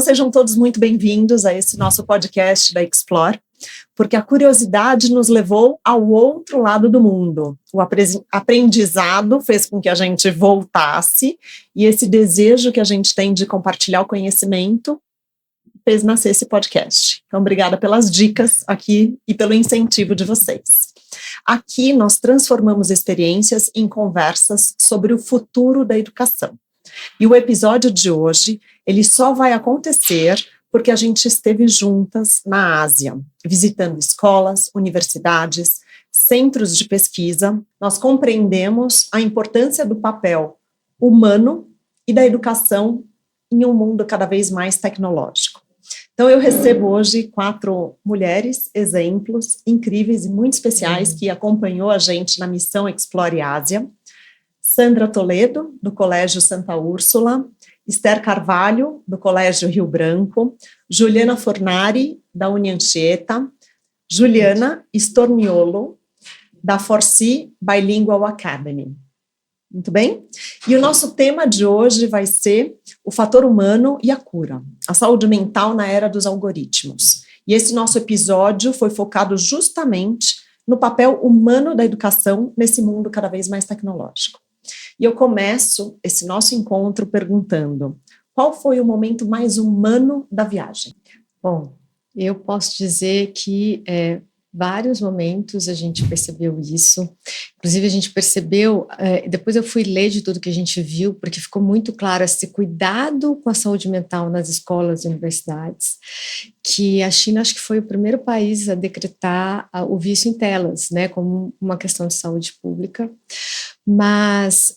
sejam todos muito bem-vindos a esse nosso podcast da Explore, porque a curiosidade nos levou ao outro lado do mundo. O aprendizado fez com que a gente voltasse, e esse desejo que a gente tem de compartilhar o conhecimento fez nascer esse podcast. Então, obrigada pelas dicas aqui e pelo incentivo de vocês. Aqui nós transformamos experiências em conversas sobre o futuro da educação. E o episódio de hoje, ele só vai acontecer porque a gente esteve juntas na Ásia, visitando escolas, universidades, centros de pesquisa. Nós compreendemos a importância do papel humano e da educação em um mundo cada vez mais tecnológico. Então, eu recebo hoje 4 mulheres, exemplos incríveis e muito especiais que acompanhou a gente na missão Explore Ásia. Sandra Toledo, do Colégio Santa Úrsula, Esther Carvalho, do Colégio Rio Branco, Juliana Fornari, da Unianchieta, Juliana Storniolo, da Forci Bilingual Academy. Muito bem? E o nosso tema de hoje vai ser o fator humano e a cura, a saúde mental na era dos algoritmos. E esse nosso episódio foi focado justamente no papel humano da educação nesse mundo cada vez mais tecnológico. E eu começo esse nosso encontro perguntando: qual foi o momento mais humano da viagem? Bom, eu posso dizer que vários momentos a gente percebeu isso. Inclusive a gente percebeu, depois eu fui ler de tudo que a gente viu, porque ficou muito claro esse cuidado com a saúde mental nas escolas e universidades, que a China acho que foi o primeiro país a decretar o vício em telas, né, como uma questão de saúde pública. Mas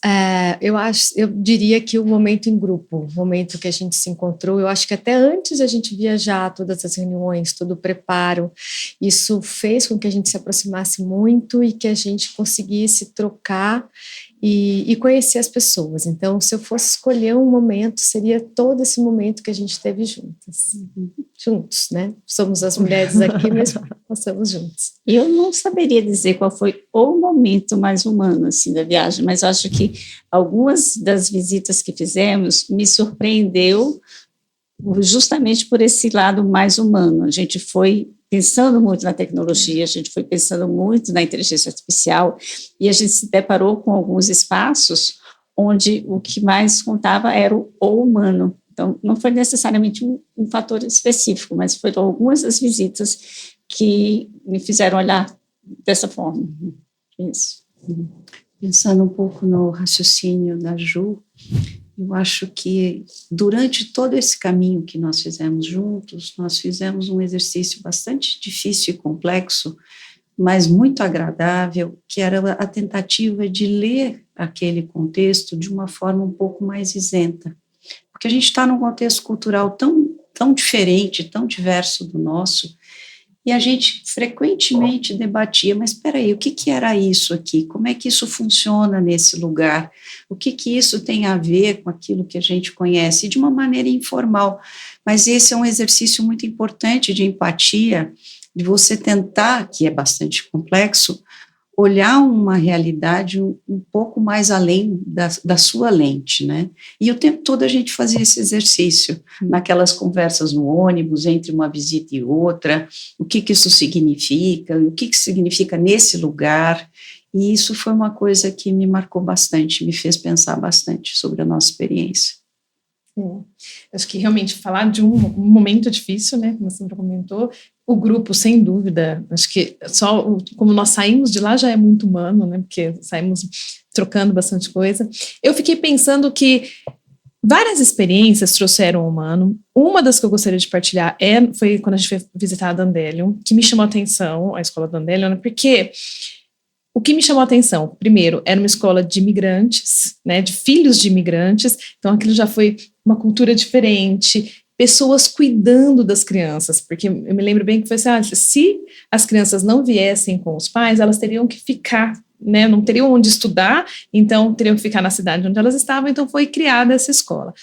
eu diria que o momento em grupo, o momento que a gente se encontrou, eu acho que até antes de a gente viajar, todas as reuniões, todo o preparo, isso fez com que a gente se aproximasse muito e que a gente conseguisse trocar e conhecer as pessoas. Então, se eu fosse escolher um momento, seria todo esse momento que a gente teve juntos, né? Somos as mulheres aqui, mas passamos juntos. Eu não saberia dizer qual foi o momento mais humano assim, da viagem, mas eu acho que algumas das visitas que fizemos me surpreendeu justamente por esse lado mais humano. A gente foi pensando muito na tecnologia, a gente foi pensando muito na inteligência artificial e a gente se deparou com alguns espaços onde o que mais contava era o humano. Então, não foi necessariamente um fator específico, mas foram algumas das visitas que me fizeram olhar dessa forma. Isso. Pensando um pouco no raciocínio da Ju, eu acho que durante todo esse caminho que nós fizemos juntos, nós fizemos um exercício bastante difícil e complexo, mas muito agradável, que era a tentativa de ler aquele contexto de uma forma um pouco mais isenta. Porque a gente está num contexto cultural tão diferente, tão diverso do nosso, e a gente frequentemente debatia, mas espera aí, o que era isso aqui? Como é que isso funciona nesse lugar? O que isso tem a ver com aquilo que a gente conhece? De uma maneira informal, mas esse é um exercício muito importante de empatia, de você tentar, que é bastante complexo, olhar uma realidade um pouco mais além da sua lente, né? E o tempo todo a gente fazia esse exercício, naquelas conversas no ônibus, entre uma visita e outra, o que isso significa, o que significa nesse lugar, e isso foi uma coisa que me marcou bastante, me fez pensar bastante sobre a nossa experiência. Acho que realmente falar de um momento difícil, né, como a Sandra comentou, o grupo, sem dúvida, acho que só como nós saímos de lá já é muito humano, né, porque saímos trocando bastante coisa. Eu fiquei pensando que várias experiências trouxeram o humano. Uma das que eu gostaria de partilhar foi quando a gente foi visitar a Dandelion, que me chamou a atenção, a escola Dandelion, porque o que me chamou a atenção, primeiro, era uma escola de imigrantes, né, de filhos de imigrantes, então aquilo já foi uma cultura diferente, pessoas cuidando das crianças, porque eu me lembro bem que foi assim, se as crianças não viessem com os pais, elas teriam que ficar, né, não teriam onde estudar, então teriam que ficar na cidade onde elas estavam, então foi criada essa escola.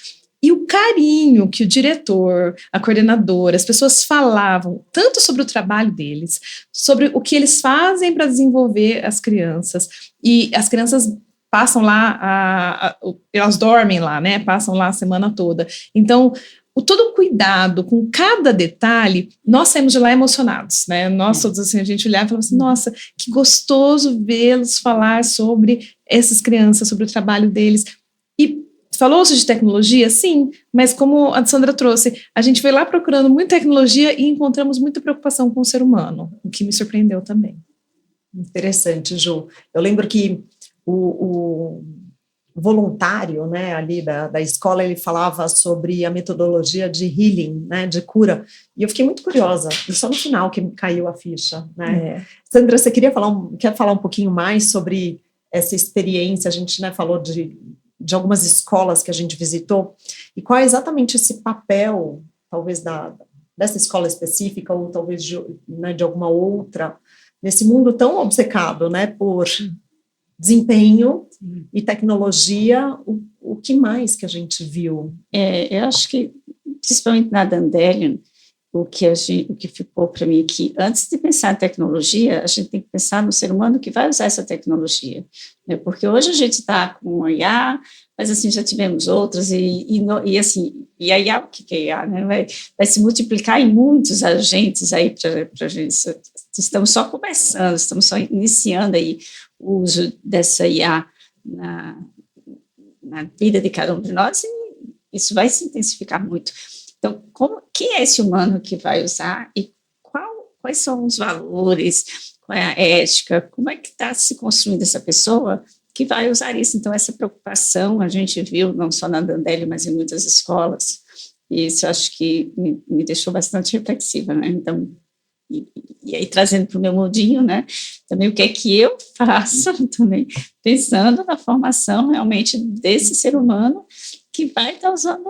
E o carinho que o diretor, a coordenadora, as pessoas falavam, tanto sobre o trabalho deles, sobre o que eles fazem para desenvolver as crianças, e as crianças passam lá, elas dormem lá, né, passam lá a semana toda. Então, todo o cuidado com cada detalhe, nós saímos de lá emocionados, né? Nós todos assim, a gente olhava e falava assim, nossa, que gostoso vê-los falar sobre essas crianças, sobre o trabalho deles. E falou-se de tecnologia, sim, mas como a Sandra trouxe, a gente foi lá procurando muita tecnologia e encontramos muita preocupação com o ser humano, o que me surpreendeu também. Interessante, Ju. Eu lembro que o voluntário, né, ali da escola, ele falava sobre a metodologia de healing, né, de cura, e eu fiquei muito curiosa, e só no final que caiu a ficha, né. Sandra, você quer falar um pouquinho mais sobre essa experiência? A gente, né, falou de algumas escolas que a gente visitou, e qual é exatamente esse papel, talvez dessa escola específica, ou talvez de alguma outra, nesse mundo tão obcecado, né, por desempenho e tecnologia, o que mais que a gente viu? Eu acho que, principalmente na Dandelion, o que ficou para mim aqui, antes de pensar em tecnologia, a gente tem que pensar no ser humano que vai usar essa tecnologia, né? Porque hoje a gente está com a IA, mas assim, já tivemos outras, e a IA, o que é IA, né? Vai se multiplicar em muitos agentes aí para a gente. Estamos só começando, estamos só iniciando aí o uso dessa IA na vida de cada um de nós, e isso vai se intensificar muito. Então, quem é esse humano que vai usar e quais são os valores, qual é a ética, como é que está se construindo essa pessoa que vai usar isso? Então, essa preocupação a gente viu não só na Dandelion, mas em muitas escolas, e isso eu acho que me deixou bastante reflexiva, né? Então, e aí trazendo para o meu mundinho, né, também o que é que eu faço também, pensando na formação realmente desse ser humano que vai estar usando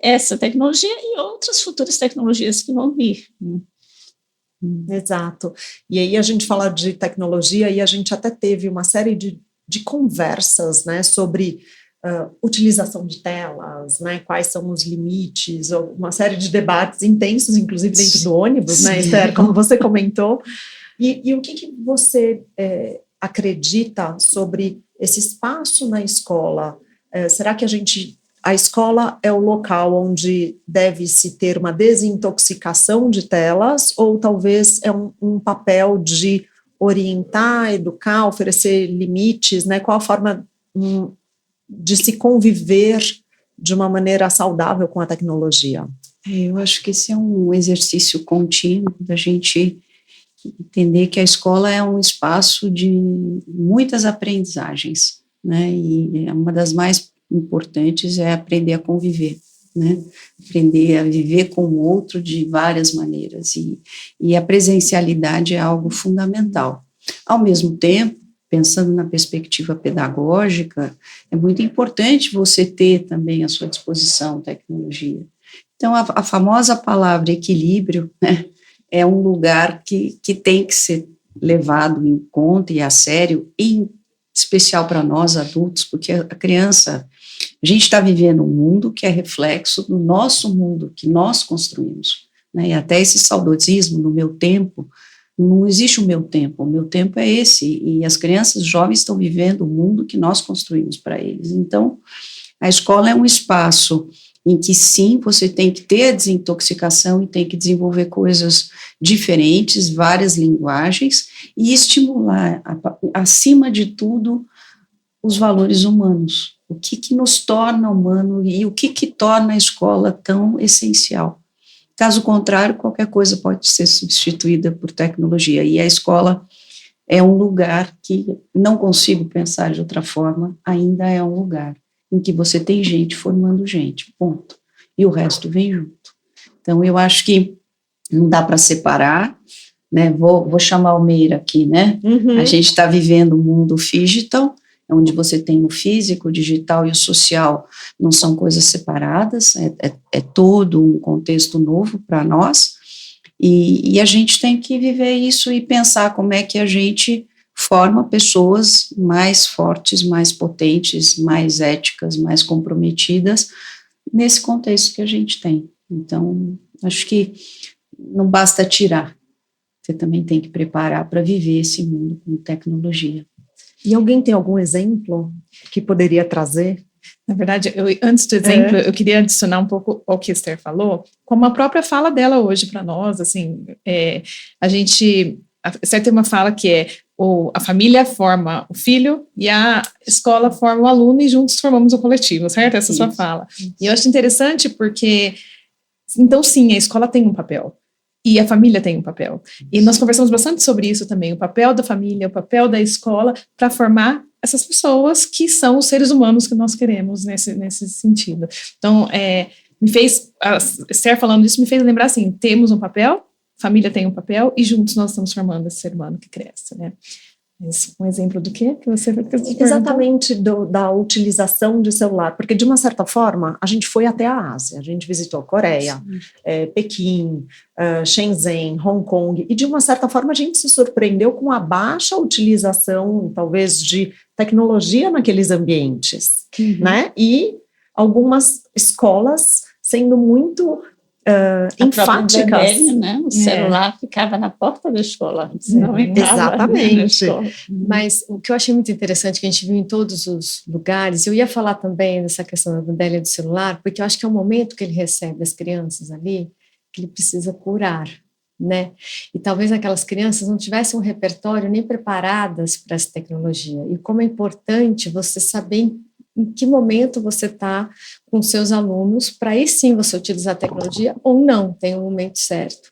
essa tecnologia e outras futuras tecnologias que vão vir. Exato. E aí a gente fala de tecnologia e a gente até teve uma série de conversas, né, sobre utilização de telas, né, quais são os limites, uma série de debates intensos, inclusive dentro do ônibus, né, Esther, como você comentou. E o que você acredita sobre esse espaço na escola? Será que a escola é o local onde deve-se ter uma desintoxicação de telas, ou talvez é um papel de orientar, educar, oferecer limites, né? Qual a forma de se conviver de uma maneira saudável com a tecnologia? Eu acho que esse é um exercício contínuo da gente entender que a escola é um espaço de muitas aprendizagens, né? E uma das mais importantes é aprender a conviver, né? Aprender a viver com o outro de várias maneiras, e a presencialidade é algo fundamental. Ao mesmo tempo, pensando na perspectiva pedagógica, é muito importante você ter também à sua disposição tecnologia. Então, a famosa palavra equilíbrio, né, é um lugar que tem que ser levado em conta e a sério, em especial para nós adultos, porque a criança, a gente está vivendo um mundo que é reflexo do nosso mundo, que nós construímos, né? E até esse saudosismo no meu tempo, não existe o meu tempo é esse, e as crianças jovens estão vivendo o mundo que nós construímos para eles. Então, a escola é um espaço em que sim, você tem que ter a desintoxicação e tem que desenvolver coisas diferentes, várias linguagens, e estimular, acima de tudo, os valores humanos, o que nos torna humano e o que torna a escola tão essencial. Caso contrário, qualquer coisa pode ser substituída por tecnologia, e a escola é um lugar que não consigo pensar de outra forma, ainda é um lugar em que você tem gente formando gente, ponto, e o resto vem junto. Então, eu acho que não dá para separar, né? Vou chamar o Meira aqui, né? Uhum. A gente está vivendo um mundo digital, onde você tem o físico, o digital e o social, não são coisas separadas, é todo um contexto novo para nós, e a gente tem que viver isso e pensar como é que a gente forma pessoas mais fortes, mais potentes, mais éticas, mais comprometidas, nesse contexto que a gente tem. Então, acho que não basta tirar, você também tem que preparar para viver esse mundo com tecnologia. E alguém tem algum exemplo que poderia trazer Na verdade, antes do exemplo, eu queria adicionar um pouco ao que a Esther falou, como a própria fala dela hoje para nós, assim, a Esther tem uma fala que é a família forma o filho e a escola forma o aluno e juntos formamos o coletivo, certo? Essa é a sua fala. E eu acho interessante porque, então sim, a escola tem um papel. E a família tem um papel. E nós conversamos bastante sobre isso também, o papel da família, o papel da escola, para formar essas pessoas que são os seres humanos que nós queremos nesse sentido. Então, a Esther falando isso me fez lembrar assim, temos um papel, família tem um papel, e juntos nós estamos formando esse ser humano que cresce, né? Mas um exemplo do quê? Que você Exatamente da utilização de celular, porque de uma certa forma a gente foi até a Ásia, a gente visitou Coreia, Pequim, Shenzhen, Hong Kong, e de uma certa forma a gente se surpreendeu com a baixa utilização, talvez, de tecnologia naqueles ambientes, né? E algumas escolas sendo muito enfáticas. Né? O celular ficava na porta da escola, não entrava. Exatamente. Na escola. Mas o que eu achei muito interessante, que a gente viu em todos os lugares, eu ia falar também dessa questão da Adélia do celular, porque eu acho que é um momento que ele recebe as crianças ali, que ele precisa curar, né? E talvez aquelas crianças não tivessem um repertório nem preparadas para essa tecnologia. E como é importante você saber em que momento você está com seus alunos, para aí sim você utilizar a tecnologia ou não, tem um momento certo.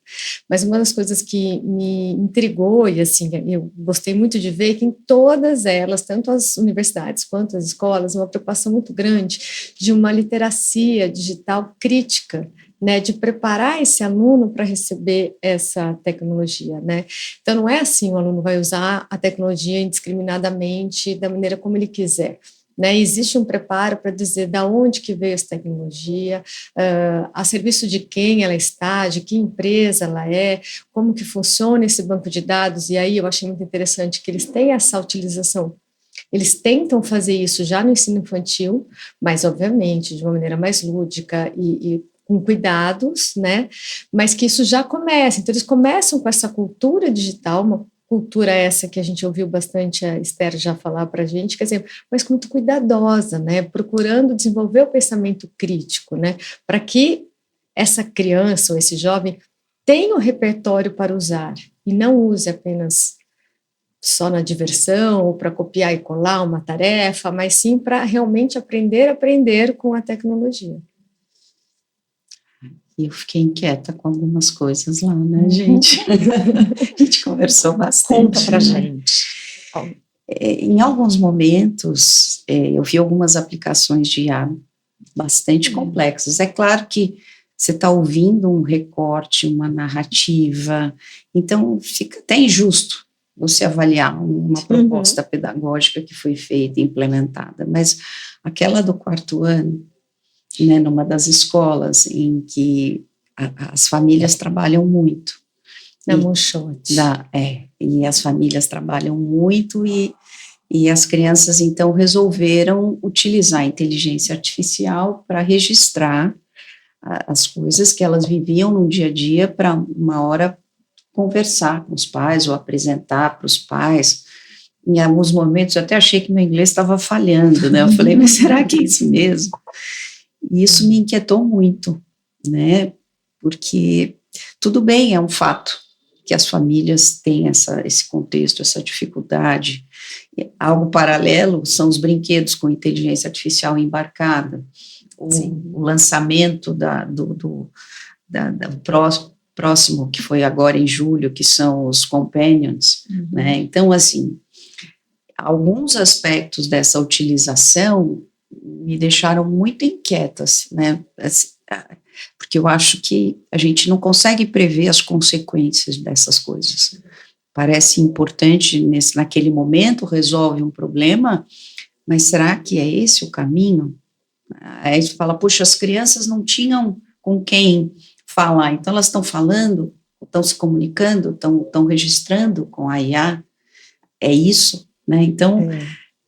Mas uma das coisas que me intrigou, e assim, eu gostei muito de ver, que em todas elas, tanto as universidades quanto as escolas, uma preocupação muito grande de uma literacia digital crítica, né, de preparar esse aluno para receber essa tecnologia, né? Então não é assim, o aluno vai usar a tecnologia indiscriminadamente, da maneira como ele quiser. Né, existe um preparo para dizer de onde que veio essa tecnologia, a serviço de quem ela está, de que empresa ela é, como que funciona esse banco de dados, e aí eu achei muito interessante que eles têm essa utilização. Eles tentam fazer isso já no ensino infantil, mas obviamente de uma maneira mais lúdica e com cuidados, né, mas que isso já começa, então eles começam com essa cultura digital, uma cultura essa que a gente ouviu bastante a Esther já falar para a gente, quer dizer, mas muito cuidadosa, né, procurando desenvolver o pensamento crítico, né, para que essa criança ou esse jovem tenha um repertório para usar e não use apenas só na diversão ou para copiar e colar uma tarefa, mas sim para realmente aprender com a tecnologia. E eu fiquei inquieta com algumas coisas lá, né, gente? A gente conversou bastante. Conta pra gente. Em alguns momentos, eu vi algumas aplicações de IA bastante complexas. É claro que você está ouvindo um recorte, uma narrativa, então fica até injusto você avaliar uma proposta pedagógica que foi feita e implementada, mas aquela do 4º ano, né, numa das escolas em que as famílias trabalham muito. Na Moonshot. E as famílias trabalham muito e as crianças, então, resolveram utilizar a inteligência artificial para registrar as coisas que elas viviam no dia a dia para uma hora conversar com os pais ou apresentar para os pais. Em alguns momentos eu até achei que meu inglês estava falhando, né? Eu falei, mas será que é isso mesmo? E isso me inquietou muito, né, porque tudo bem, é um fato que as famílias têm esse contexto, essa dificuldade. Algo paralelo são os brinquedos com inteligência artificial embarcada, o lançamento do próximo, que foi agora em julho, que são os Companions, né, então, assim, alguns aspectos dessa utilização me deixaram muito inquietas, né, porque eu acho que a gente não consegue prever as consequências dessas coisas. Parece importante, naquele momento, resolve um problema, mas será que é esse o caminho? Aí você fala, puxa, as crianças não tinham com quem falar, então elas estão falando, estão se comunicando, estão registrando com a IA, é isso, né, então...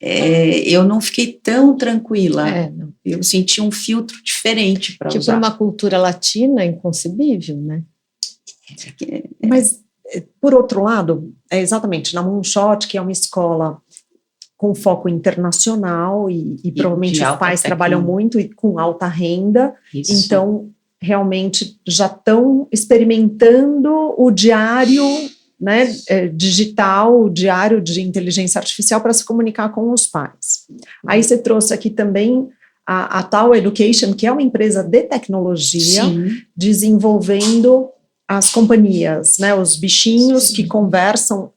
eu não fiquei tão tranquila, eu senti um filtro diferente para usar. Para uma cultura latina, inconcebível, né? Mas, por outro lado, exatamente, na Moonshot, que é uma escola com foco internacional e provavelmente de os alta pais tecnologia. trabalham muito e com alta renda, Isso. então realmente já estão experimentando o diário, né, digital, o diário de inteligência artificial para se comunicar com os pais. Aí você trouxe aqui também a Tal Education, que é uma empresa de tecnologia, Sim. desenvolvendo as companhias, né, os bichinhos que conversam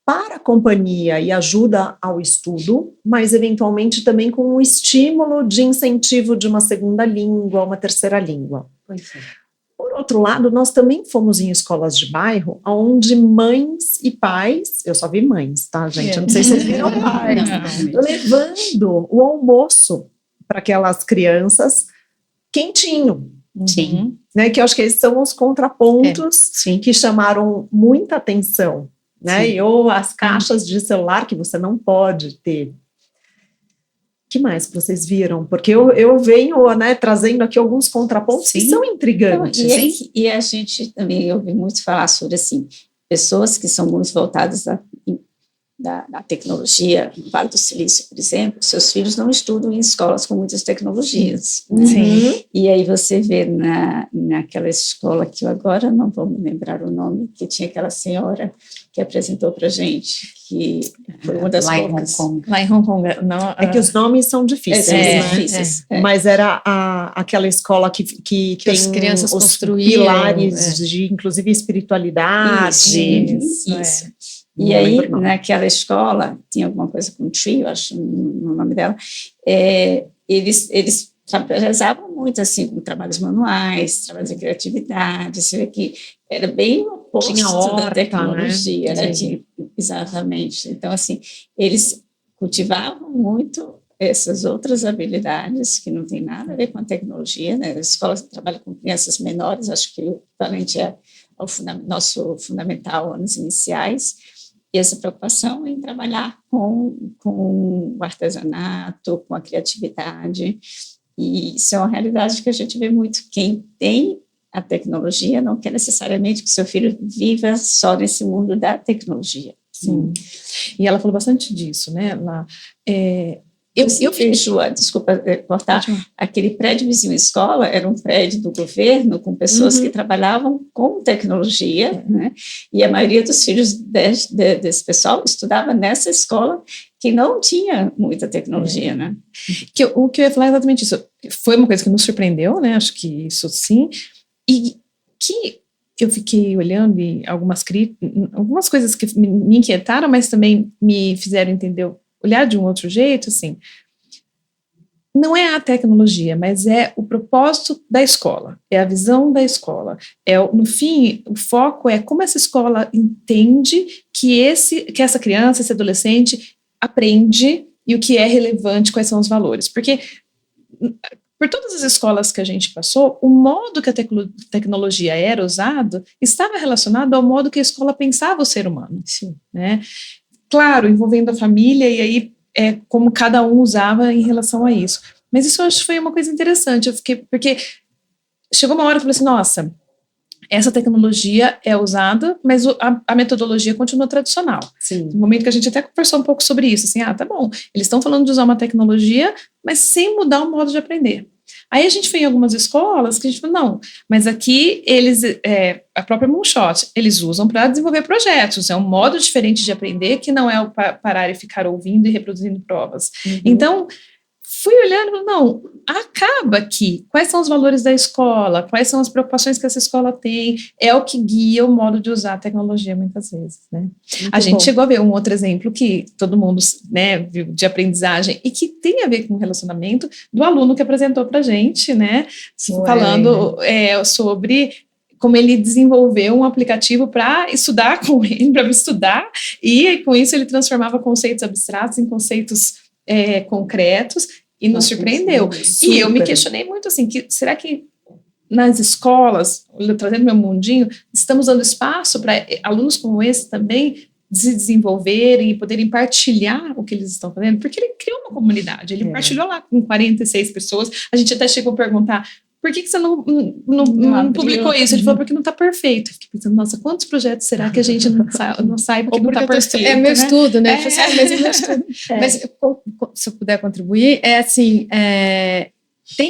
para a companhia e ajuda ao estudo, mas eventualmente também com um estímulo de incentivo de uma segunda língua, uma terceira língua. Pois é. Por outro lado, nós também fomos em escolas de bairro, onde mães e pais, eu só vi mães, tá, gente? Eu não sei se vocês viram pais, levando o almoço para aquelas crianças quentinho. Sim. Né, que eu acho que esses são os contrapontos Sim. que chamaram muita atenção, né? Sim. Ou as caixas de celular que você não pode ter. Que mais que vocês viram? Porque eu venho, né, trazendo aqui alguns contrapontos que Sim. são intrigantes. Então, e a gente também ouve muito falar sobre, assim, pessoas que são muito voltadas da tecnologia, no Vale do Silício, por exemplo, seus filhos não estudam em escolas com muitas tecnologias. Né? Sim. E aí você vê naquela escola que eu agora não vou me lembrar o nome, que tinha aquela senhora que apresentou para a gente, que foi uma das Lá em poucas. Hong Kong. Lá em Hong Kong, não, É que os nomes são difíceis, São né? difíceis. É. Mas era aquela escola que tem as crianças os construíram, pilares de, inclusive, espiritualidade. Isso. Não E aí, lembro o nome. naquela escola, tinha alguma coisa com Tree, eu acho no nome dela, eles trabalhavam muito assim com trabalhos manuais, trabalhos de criatividade, você vê que era bem o oposto Tinha horta, da tecnologia, né? Exatamente. Então, assim, eles cultivavam muito essas outras habilidades que não tem nada a ver com a tecnologia, né? A escola trabalha com crianças menores, acho que o equivalente ao nosso fundamental, anos iniciais, e essa preocupação em trabalhar com o artesanato, com a criatividade, e isso é uma realidade que a gente vê muito. Quem tem a tecnologia não quer necessariamente que seu filho viva só nesse mundo da tecnologia. Sim. E ela falou bastante disso, né? Lá, Eu fiz, desculpa cortar, aquele prédio vizinho escola era um prédio do governo com pessoas que trabalhavam com tecnologia, né? E a maioria dos filhos desse pessoal estudava nessa escola que não tinha muita tecnologia, né? O que eu ia falar é exatamente isso. Foi uma coisa que nos surpreendeu, né? Acho que isso sim. E que eu fiquei olhando e algumas coisas que me inquietaram, mas também me fizeram entender, olhar de um outro jeito, assim, não é a tecnologia, mas é o propósito da escola, é a visão da escola. No fim, o foco é como essa escola entende que essa criança, esse adolescente aprende e o que é relevante, quais são os valores. Porque por todas as escolas que a gente passou, o modo que a tecnologia era usado estava relacionado ao modo que a escola pensava o ser humano. Sim. Né? Claro, envolvendo a família, e aí como cada um usava em relação a isso. Mas isso eu acho que foi uma coisa interessante, porque chegou uma hora que eu falei assim, nossa, essa tecnologia é usada, mas a metodologia continua tradicional. Sim. No momento que a gente até conversou um pouco sobre isso, assim, tá bom, eles estão falando de usar uma tecnologia, mas sem mudar o modo de aprender. Aí a gente foi em algumas escolas que a gente falou, não, mas aqui eles, a própria Moonshot, eles usam para desenvolver projetos, é um modo diferente de aprender que não é o parar e ficar ouvindo e reproduzindo provas. Então, fui olhando e falei, não, acaba aqui, quais são os valores da escola, quais são as preocupações que essa escola tem, é o que guia o modo de usar a tecnologia muitas vezes, né? A gente chegou a ver um outro exemplo que todo mundo, né, viu de aprendizagem e que tem a ver com o relacionamento do aluno que apresentou para a gente, né, falando sobre como ele desenvolveu um aplicativo para estudar com ele, para estudar, e com isso ele transformava conceitos abstratos em conceitos concretos, e nos surpreendeu. E eu me questionei muito assim, será que nas escolas, trazendo meu mundinho, estamos dando espaço para alunos como esse também se desenvolverem e poderem partilhar o que eles estão fazendo? Porque ele criou uma comunidade, ele partilhou lá com 46 pessoas, a gente até chegou a perguntar por que você não publicou isso? Ele falou, porque não está perfeito. Eu fiquei pensando, nossa, quantos projetos será que a gente não saiba que não está perfeito? É meu estudo, né? É. Mas é meu estudo. Mas se eu puder contribuir,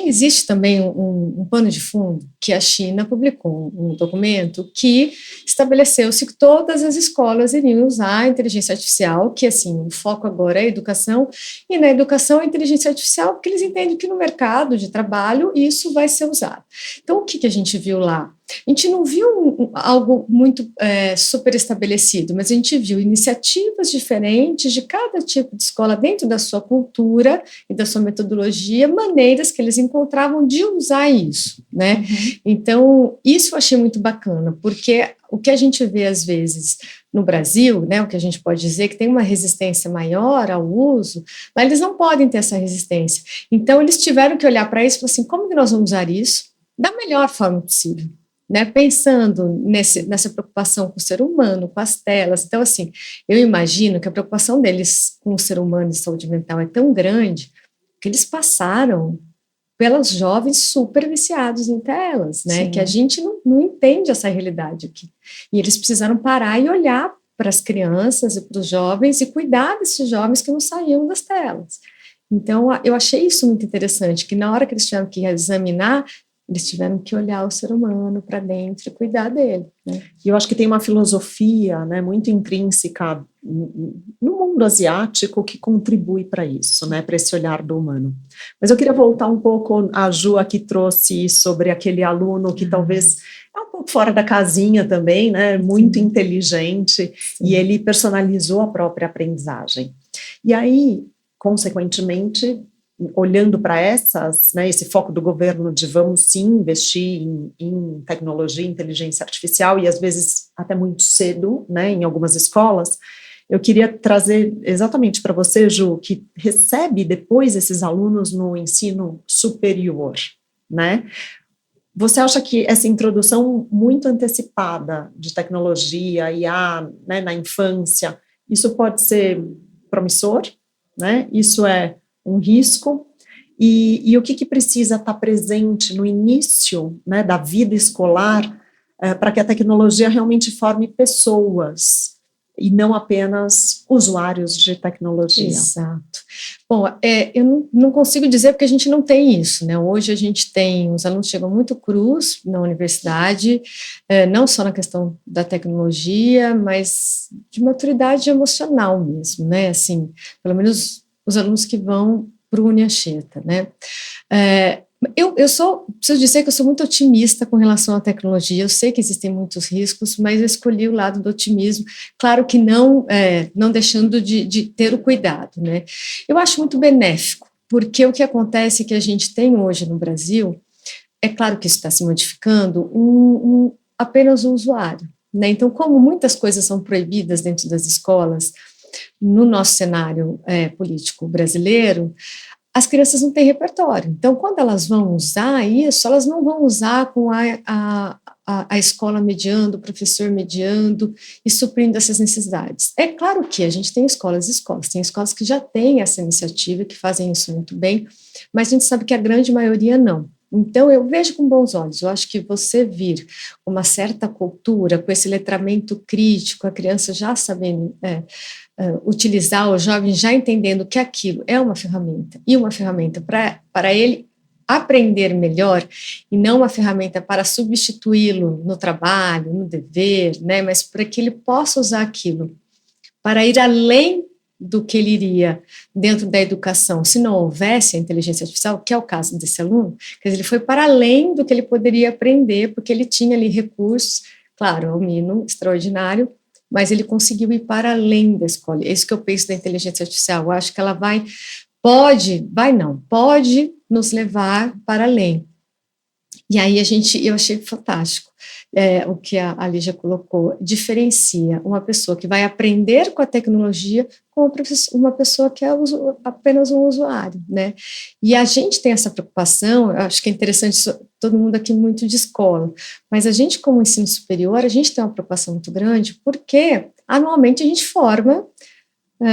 existe também um pano de fundo que a China publicou um documento que estabeleceu-se que todas as escolas iriam usar a inteligência artificial, que assim, o foco agora é a educação, e na educação a inteligência artificial, porque eles entendem que no mercado de trabalho isso vai ser usado. Então, o que a gente viu lá? A gente não viu algo muito super estabelecido, mas a gente viu iniciativas diferentes de cada tipo de escola dentro da sua cultura e da sua metodologia, maneiras que eles encontravam de usar isso, né? Uhum. Então, isso eu achei muito bacana, porque o que a gente vê às vezes no Brasil, né, o que a gente pode dizer que tem uma resistência maior ao uso, mas eles não podem ter essa resistência. Então, eles tiveram que olhar para isso e falar assim, como que nós vamos usar isso da melhor forma possível? Né, pensando nessa preocupação com o ser humano, com as telas. Então, assim, eu imagino que a preocupação deles com o ser humano e saúde mental é tão grande que eles passaram pelos jovens super viciados em telas, né, que a gente não entende essa realidade aqui. E eles precisaram parar e olhar para as crianças e para os jovens e cuidar desses jovens que não saíam das telas. Então, eu achei isso muito interessante, que na hora que eles tiveram que examinar, eles tiveram que olhar o ser humano para dentro e cuidar dele. Né? E eu acho que tem uma filosofia, né, muito intrínseca no mundo asiático que contribui para isso, né, para esse olhar do humano. Mas eu queria voltar um pouco, a Ju aqui trouxe sobre aquele aluno que talvez é um pouco fora da casinha também, né, muito inteligente, e ele personalizou a própria aprendizagem. E aí, consequentemente, olhando para esse foco do governo de vamos sim investir em tecnologia, inteligência artificial, e às vezes até muito cedo, né, em algumas escolas, eu queria trazer exatamente para você, Ju, que recebe depois esses alunos no ensino superior, né? Você acha que essa introdução muito antecipada de tecnologia, IA, né, na infância, isso pode ser promissor, né? Isso é um risco, e o que precisa estar presente no início, né, da vida escolar para que a tecnologia realmente forme pessoas e não apenas usuários de tecnologia. Exato. Bom, eu não consigo dizer porque a gente não tem isso, né? Hoje a gente tem, os alunos chegam muito crus na universidade, não só na questão da tecnologia, mas de maturidade emocional mesmo, né? Assim, pelo menos os alunos que vão para o Unianchieta, né? Preciso dizer que eu sou muito otimista com relação à tecnologia. Eu sei que existem muitos riscos, mas eu escolhi o lado do otimismo. Claro que não deixando de ter o cuidado, né? Eu acho muito benéfico, porque o que acontece é que a gente tem hoje no Brasil, é claro que isso está se modificando, apenas um usuário, né? Então, como muitas coisas são proibidas dentro das escolas, no nosso cenário político brasileiro, as crianças não têm repertório. Então, quando elas vão usar isso, elas não vão usar com a escola mediando, o professor mediando e suprindo essas necessidades. É claro que a gente tem escolas e escolas, tem escolas que já têm essa iniciativa, que fazem isso muito bem, mas a gente sabe que a grande maioria não. Então, eu vejo com bons olhos. Eu acho que você vir com uma certa cultura, com esse letramento crítico, a criança já sabendo utilizar, o jovem já entendendo que aquilo é uma ferramenta, e uma ferramenta para ele aprender melhor, e não uma ferramenta para substituí-lo no trabalho, no dever, né, mas para que ele possa usar aquilo para ir além do que ele iria dentro da educação, se não houvesse a inteligência artificial, que é o caso desse aluno, quer dizer, ele foi para além do que ele poderia aprender, porque ele tinha ali recursos, claro, é um menino extraordinário, mas ele conseguiu ir para além da escola. É isso que eu penso da inteligência artificial, eu acho que ela pode nos levar para além. E aí eu achei fantástico o que a Lígia colocou, diferencia uma pessoa que vai aprender com a tecnologia com uma pessoa que é apenas um usuário, né? E a gente tem essa preocupação, eu acho que é interessante, todo mundo aqui muito de escola, mas a gente como ensino superior, a gente tem uma preocupação muito grande, porque anualmente a gente forma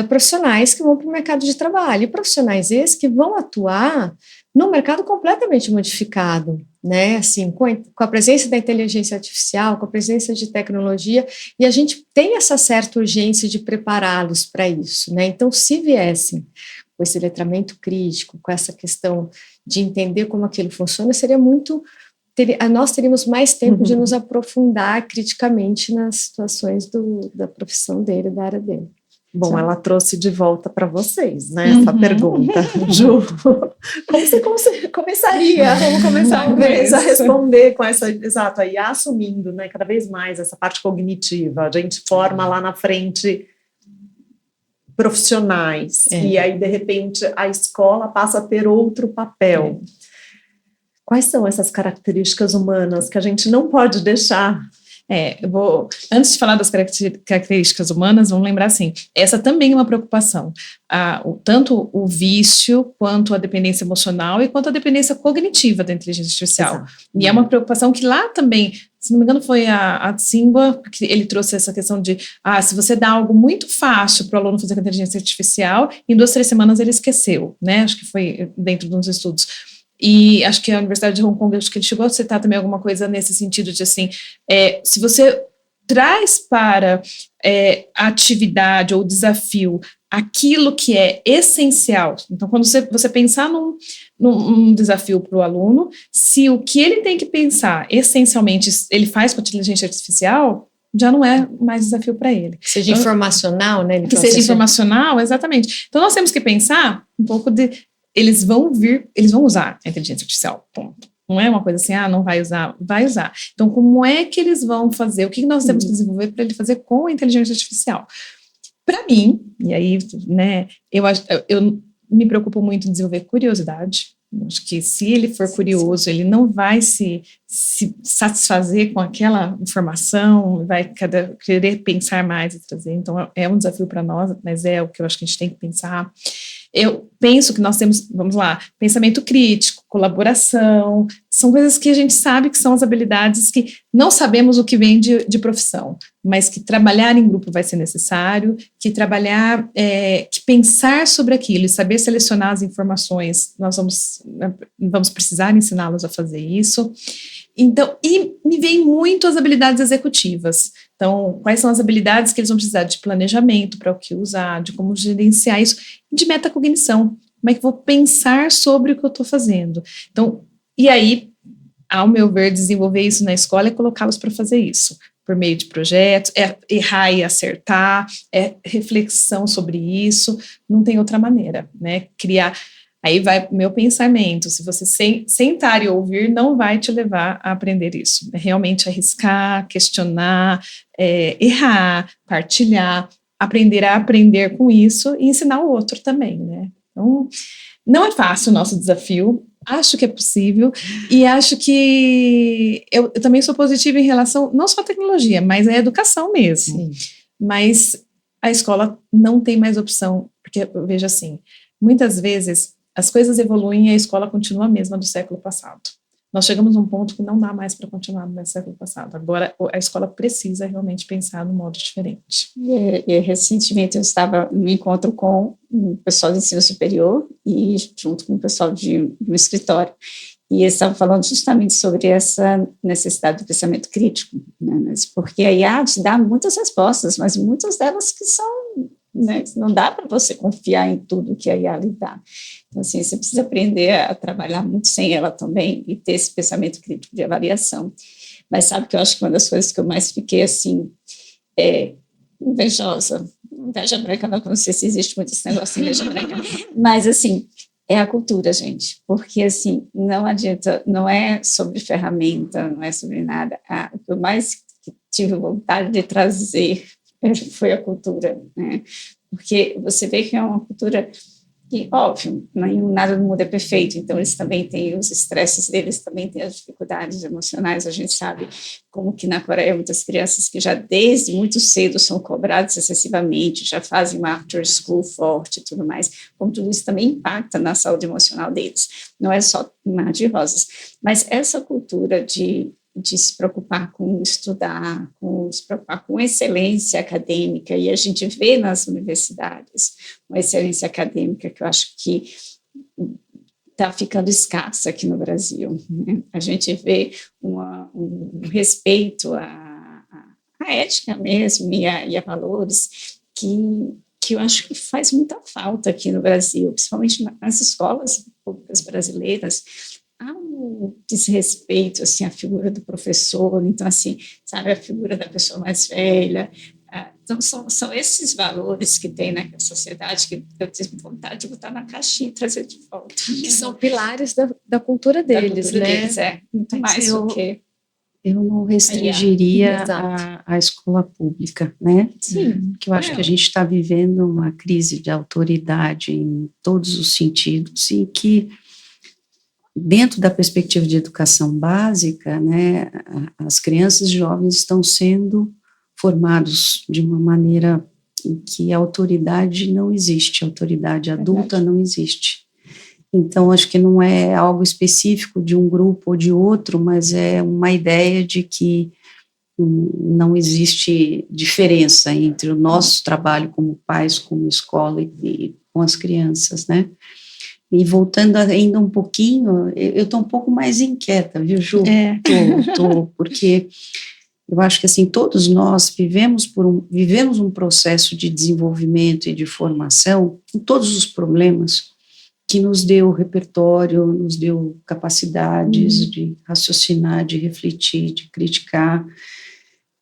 profissionais que vão para o mercado de trabalho, e profissionais esses que vão atuar num mercado completamente modificado, né? Assim, com a presença da inteligência artificial, com a presença de tecnologia, e a gente tem essa certa urgência de prepará-los para isso, né? Então, se viessem com esse letramento crítico, com essa questão de entender como aquilo funciona, seria muito... nós teríamos mais tempo de nos aprofundar criticamente nas situações da profissão dele, da área dele. Bom, ela trouxe de volta para vocês, né, essa pergunta. Ju, como você começaria, vamos começar talvez a responder com essa, exato, aí assumindo, né, cada vez mais essa parte cognitiva, a gente forma lá na frente profissionais, e aí de repente a escola passa a ter outro papel. Quais são essas características humanas que a gente não pode deixar? Antes de falar das características humanas, vamos lembrar assim, essa também é uma preocupação, tanto o vício, quanto a dependência emocional e quanto a dependência cognitiva da inteligência artificial. Exato. E é uma preocupação que lá também, se não me engano foi a Simba, que ele trouxe essa questão de, se você dá algo muito fácil para o aluno fazer com a inteligência artificial, em 2, 3 semanas ele esqueceu, né, acho que foi dentro de uns estudos. E acho que a Universidade de Hong Kong, acho que ele chegou a citar também alguma coisa nesse sentido de assim, se você traz para a atividade ou desafio aquilo que é essencial, então quando você pensar num desafio para o aluno, se o que ele tem que pensar essencialmente ele faz com a inteligência artificial, já não é mais desafio para ele. Que seja informacional, né? Que seja informacional, exatamente. Então nós temos que pensar um pouco de... Eles vão usar a inteligência artificial, ponto. Não é uma coisa assim, não vai usar, vai usar. Então, como é que eles vão fazer? O que nós temos que desenvolver para ele fazer com a inteligência artificial? Para mim, e aí, né, eu me preocupo muito em desenvolver curiosidade. Acho que se ele for curioso, ele não vai se satisfazer com aquela informação, vai querer pensar mais e trazer. Então, é um desafio para nós, mas é o que eu acho que a gente tem que pensar. Eu penso que nós temos, vamos lá, pensamento crítico, colaboração, são coisas que a gente sabe que são as habilidades que não sabemos o que vem de profissão, mas que trabalhar em grupo vai ser necessário, que que pensar sobre aquilo e saber selecionar as informações, nós vamos precisar ensiná-los a fazer isso. Então, e me vem muito as habilidades executivas. Então, quais são as habilidades que eles vão precisar de planejamento para o que usar, de como gerenciar isso, de metacognição, como é que eu vou pensar sobre o que eu estou fazendo. Então, e aí, ao meu ver, desenvolver isso na escola é colocá-los para fazer isso, por meio de projetos, errar e acertar, reflexão sobre isso, não tem outra maneira, né, criar... Aí vai o meu pensamento, se você sentar e ouvir, não vai te levar a aprender isso. É realmente arriscar, questionar, errar, partilhar, aprender a aprender com isso e ensinar o outro também, né? Então, não é fácil o nosso desafio, acho que é possível e acho que eu também sou positiva em relação, não só à tecnologia, mas à educação mesmo. Sim. Mas a escola não tem mais opção, porque eu vejo assim, muitas vezes... As coisas evoluem e a escola continua a mesma do século passado. Nós chegamos a um ponto que não dá mais para continuar no século passado. Agora, a escola precisa realmente pensar num modo diferente. Recentemente, eu estava no encontro com o pessoal de ensino superior e junto com o pessoal de um escritório. E eles estavam falando justamente sobre essa necessidade do pensamento crítico, né? Porque a IA te dá muitas respostas, mas muitas delas que são... Né? Não dá para você confiar em tudo que a IA lhe dá. Então, assim, você precisa aprender a trabalhar muito sem ela também e ter esse pensamento crítico de avaliação. Mas sabe que eu acho que uma das coisas que eu mais fiquei, assim, invejosa, inveja branca, não sei se existe muito esse negócio de inveja branca, mas, assim, é a cultura, gente, porque, assim, não adianta, não é sobre ferramenta, não é sobre nada. O que eu mais tive vontade de trazer foi a cultura, né? Porque você vê que é uma cultura que, óbvio, nada no mundo é perfeito, então eles também têm os estresses deles, também têm as dificuldades emocionais. A gente sabe como que na Coreia muitas crianças que já desde muito cedo são cobradas excessivamente, já fazem uma after school forte e tudo mais, como tudo isso também impacta na saúde emocional deles. Não é só mar de rosas, mas essa cultura de se preocupar com estudar, se preocupar com excelência acadêmica, e a gente vê nas universidades uma excelência acadêmica que eu acho que está ficando escassa aqui no Brasil, né? A gente vê um respeito à ética mesmo e a valores que eu acho que faz muita falta aqui no Brasil, principalmente nas escolas públicas brasileiras. Há um desrespeito, assim, à figura do professor, então, assim, sabe, a figura da pessoa mais velha. Então, são esses valores que tem na sociedade que eu tenho vontade de botar na caixinha e trazer de volta. Que são pilares da cultura deles, né? Muito mais do que... Eu não restringiria a escola pública, né? Sim. Porque eu acho que a gente está vivendo uma crise de autoridade em todos os sentidos e que, dentro da perspectiva de educação básica, né, as crianças e jovens estão sendo formados de uma maneira em que a autoridade não existe, a autoridade adulta não existe. Então, acho que não é algo específico de um grupo ou de outro, mas é uma ideia de que não existe diferença entre o nosso trabalho como pais, como escola e com as crianças, né? E voltando ainda um pouquinho, eu estou um pouco mais inquieta, viu, Ju? Porque eu acho que, assim, todos nós vivemos um processo de desenvolvimento e de formação com todos os problemas que nos deu repertório, nos deu capacidades de raciocinar, de refletir, de criticar,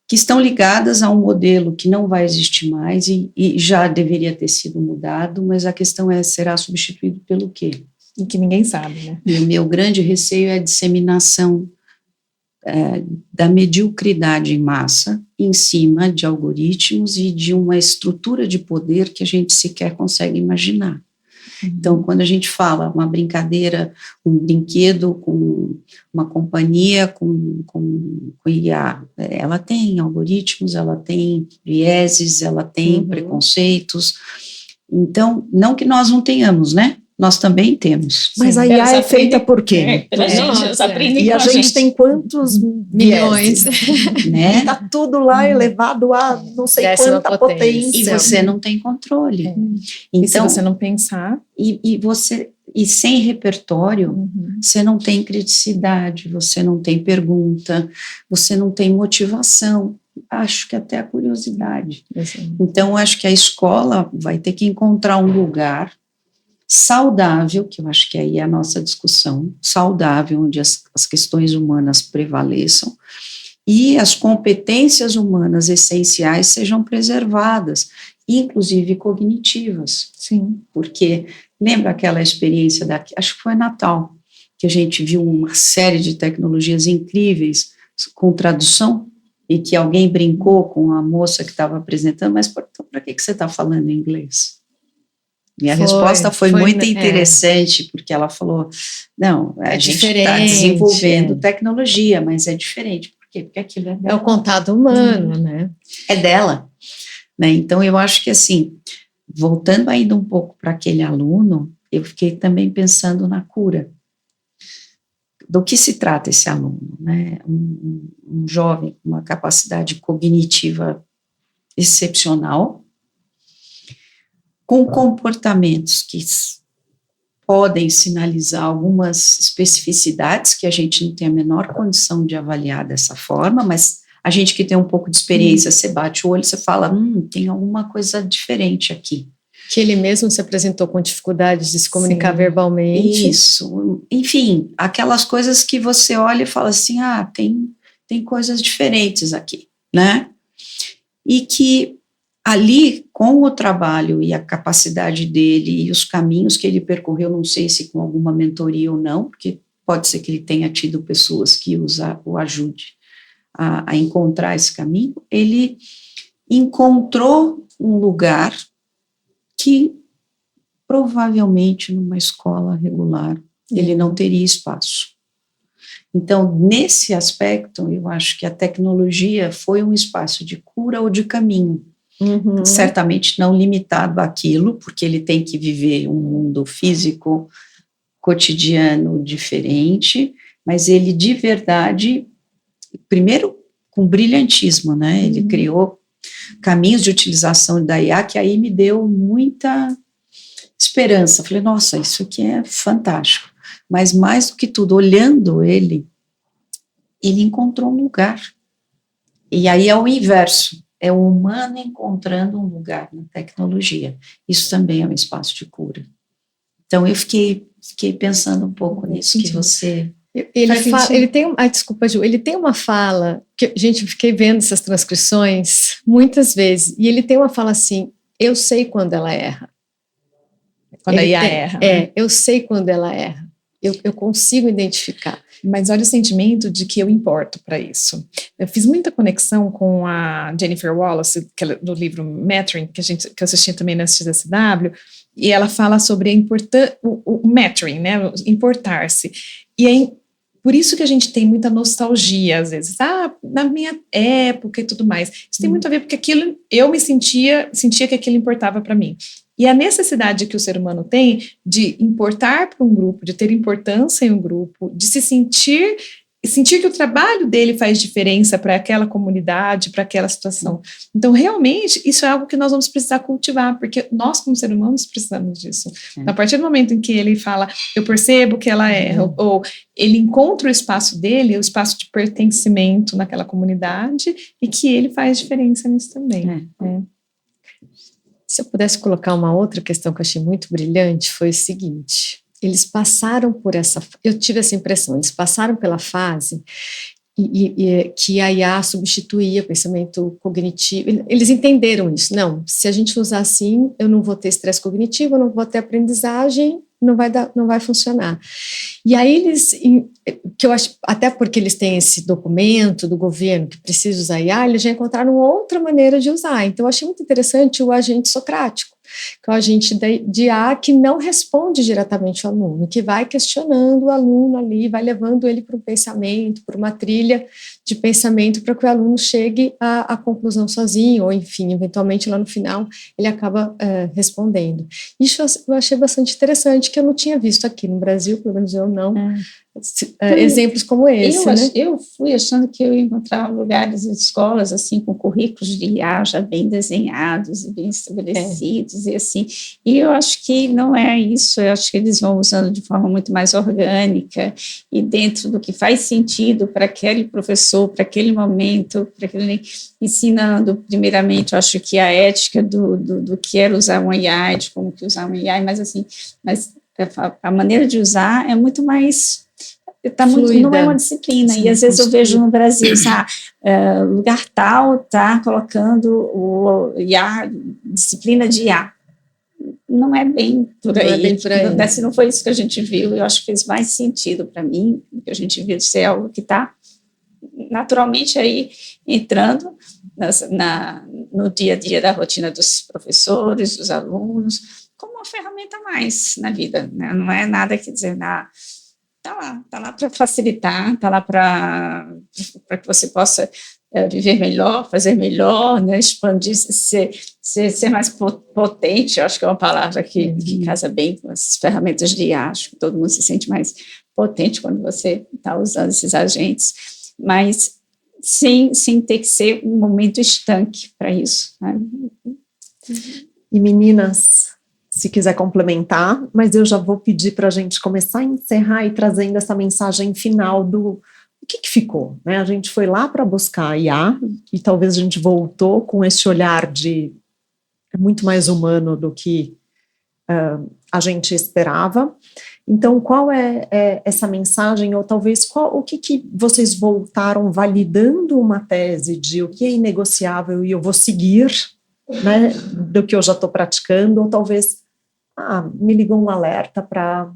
que estão ligadas a um modelo que não vai existir mais e já deveria ter sido mudado, mas a questão é, será substituído pelo quê? E que ninguém sabe, né? E o meu grande receio é a disseminação da mediocridade em massa em cima de algoritmos e de uma estrutura de poder que a gente sequer consegue imaginar. Então, quando a gente fala uma brincadeira, um brinquedo com uma companhia, com IA, ela tem algoritmos, ela tem vieses, ela tem preconceitos. Então, não que nós não tenhamos, né? Nós também temos. Mas a IA é feita por quê? Eles aprendem E a gente tem quantos milhões, né? Está tudo lá elevado a não sei quanta potência. E você não tem controle. Então, e se Então, você não pensar... E sem repertório, você não tem criticidade, você não tem pergunta, você não tem motivação. Acho que até a curiosidade. Então, acho que a escola vai ter que encontrar um lugar saudável, que eu acho que aí é a nossa discussão, saudável, onde as questões humanas prevaleçam e as competências humanas essenciais sejam preservadas, inclusive cognitivas. Sim. Porque lembra aquela experiência acho que foi Natal, que a gente viu uma série de tecnologias incríveis com tradução e que alguém brincou com a moça que estava apresentando, mas para que você está falando em inglês? E a resposta foi muito interessante, porque ela falou, não, a gente está desenvolvendo tecnologia, mas é diferente. Por quê? Porque aquilo é dela. É o contato humano, né? É dela. Né? Então, eu acho que, assim, voltando ainda um pouco para aquele aluno, eu fiquei também pensando na cura. Do que se trata esse aluno? Né? Um jovem com uma capacidade cognitiva excepcional, com comportamentos que podem sinalizar algumas especificidades que a gente não tem a menor condição de avaliar dessa forma, mas a gente que tem um pouco de experiência, você bate o olho, você fala, tem alguma coisa diferente aqui. Que ele mesmo se apresentou com dificuldades de se comunicar verbalmente. Isso, enfim, aquelas coisas que você olha e fala assim, tem coisas diferentes aqui, né? E que ali, com o trabalho e a capacidade dele e os caminhos que ele percorreu, não sei se com alguma mentoria ou não, porque pode ser que ele tenha tido pessoas que o ajude a encontrar esse caminho, ele encontrou um lugar que provavelmente numa escola regular ele não teria espaço. Então, nesse aspecto, eu acho que a tecnologia foi um espaço de cura ou de caminho. Certamente não limitado àquilo, porque ele tem que viver um mundo físico cotidiano diferente, mas ele de verdade, primeiro com brilhantismo, né? Ele criou caminhos de utilização da IA que aí me deu muita esperança. Falei, nossa, isso aqui é fantástico. Mas mais do que tudo, olhando ele encontrou um lugar. E aí é o inverso, é o humano encontrando um lugar na tecnologia. Isso também é um espaço de cura. Então eu fiquei pensando um pouco nisso que você... Ele tem, desculpa, Ju, ele tem uma fala, que, gente, eu fiquei vendo essas transcrições muitas vezes, e ele tem uma fala assim, eu sei quando ela erra. Quando a IA erra. Né? Eu sei quando ela erra. Eu consigo identificar. Mas olha o sentimento de que eu importo para isso. Eu fiz muita conexão com a Jennifer Wallace, do livro Mattering, que eu assisti também na XSW, e ela fala sobre o Mattering, né, importar-se. E aí, por isso que a gente tem muita nostalgia, às vezes, na minha época e tudo mais. Isso tem muito a ver, porque aquilo, eu me sentia que aquilo importava para mim. E a necessidade que o ser humano tem de importar para um grupo, de ter importância em um grupo, de se sentir que o trabalho dele faz diferença para aquela comunidade, para aquela situação. Então, realmente, isso é algo que nós vamos precisar cultivar, porque nós, como seres humanos, precisamos disso. A partir do momento em que ele fala, eu percebo que ela erra, ou ele encontra o espaço dele, o espaço de pertencimento naquela comunidade, e que ele faz diferença nisso também. Se eu pudesse colocar uma outra questão que eu achei muito brilhante, foi o seguinte: eles passaram por eu tive essa impressão, eles passaram pela fase que a IA substituía o pensamento cognitivo. Eles entenderam isso. Não, se a gente usar assim, eu não vou ter estresse cognitivo, eu não vou ter aprendizagem, não vai funcionar. E aí que eu acho, até porque eles têm esse documento do governo que precisa usar IA, eles já encontraram outra maneira de usar. Então eu achei muito interessante o agente socrático, que é o agente de IA que não responde diretamente ao aluno, que vai questionando o aluno ali, vai levando ele para um pensamento, para uma trilha de pensamento, para que o aluno chegue à conclusão sozinho, ou enfim, eventualmente lá no final ele acaba respondendo. Isso eu achei bastante interessante, que eu não tinha visto aqui no Brasil, pelo menos eu não, exemplos como esse. Eu fui achando que eu ia encontrar lugares, escolas assim, com currículos de IA já bem desenhados e bem estabelecidos, e assim, e eu acho que não é isso, eu acho que eles vão usando de forma muito mais orgânica e dentro do que faz sentido para aquele professor, para aquele momento, ensinando primeiramente, eu acho que a ética do que era usar um IA, de como que usar um IA, mas a maneira de usar é muito mais... não é uma disciplina. Sim, e às vezes eu vejo no Brasil, lugar tal está colocando o IA, disciplina de IA. Não é bem por aí. Se não foi isso que a gente viu, eu acho que fez mais sentido para mim, que a gente viu ser algo que está naturalmente aí entrando no dia a dia da rotina dos professores, dos alunos, como uma ferramenta a mais na vida, né? Não é nada que dizer, tá lá para facilitar, está lá para que você possa viver melhor, fazer melhor, né? Expandir, ser mais potente. Eu acho que é uma palavra que casa bem com as ferramentas de IA. Acho que todo mundo se sente mais potente quando você está usando esses agentes, mas sem ter que ser um momento estanque para isso, né? E meninas, se quiser complementar, mas eu já vou pedir para a gente começar a encerrar e trazendo essa mensagem final do que ficou, né? A gente foi lá para buscar a IA e talvez a gente voltou com esse olhar de muito mais humano do que a gente esperava. Então, qual é essa mensagem, ou talvez o que vocês voltaram validando uma tese de o que é inegociável e eu vou seguir, né, do que eu já estou praticando, ou talvez me ligou um alerta para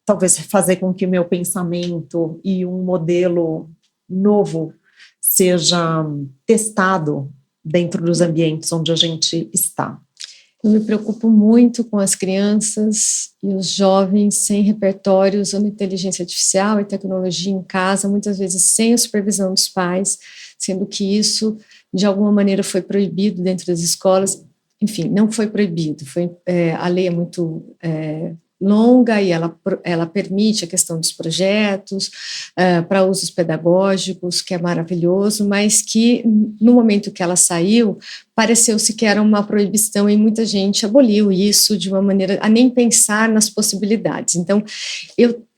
talvez fazer com que o meu pensamento e um modelo novo seja testado dentro dos ambientes onde a gente está. Eu me preocupo muito com as crianças e os jovens sem repertório, usando inteligência artificial e tecnologia em casa, muitas vezes sem a supervisão dos pais, sendo que isso, de alguma maneira, foi proibido dentro das escolas. Enfim, não foi proibido, a lei é muito longa e ela permite a questão dos projetos para usos pedagógicos, que é maravilhoso, mas que no momento que ela saiu, pareceu-se que era uma proibição e muita gente aboliu isso de uma maneira a nem pensar nas possibilidades. Então,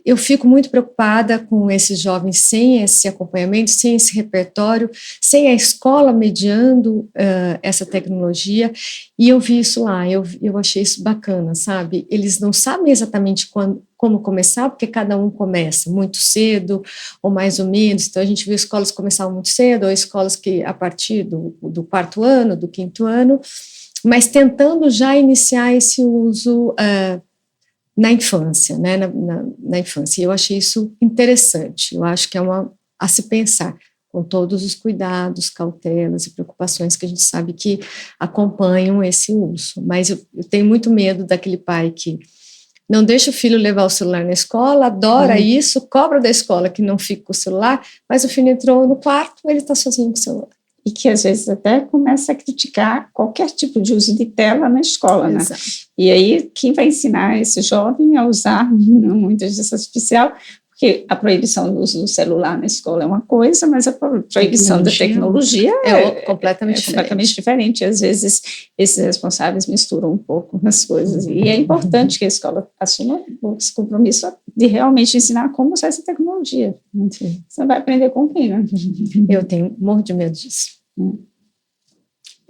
eu fico muito preocupada com esses jovens sem esse acompanhamento, sem esse repertório, sem a escola mediando essa tecnologia, e eu vi isso lá, eu achei isso bacana, sabe? Eles não sabem exatamente como começar, porque cada um começa muito cedo, ou mais ou menos, então a gente viu escolas que começavam muito cedo, ou escolas que a partir do 4º ano, do 5º ano, mas tentando já iniciar esse uso na infância, né, na infância. E eu achei isso interessante, eu acho que é a se pensar, com todos os cuidados, cautelas e preocupações que a gente sabe que acompanham esse uso. Mas eu tenho muito medo daquele pai que não deixa o filho levar o celular na escola, adora isso, cobra da escola que não fica com o celular, mas o filho entrou no quarto, ele está sozinho com o celular. E que às vezes até começa a criticar qualquer tipo de uso de tela na escola, né? E aí, quem vai ensinar esse jovem a usar uma inteligência artificial? Porque a proibição do uso do celular na escola é uma coisa, mas a proibição da tecnologia é completamente diferente. Às vezes, esses responsáveis misturam um pouco as coisas. E é importante que a escola assuma esse compromisso de realmente ensinar como usar essa tecnologia. Você vai aprender com quem, né? Eu tenho morro de medo disso.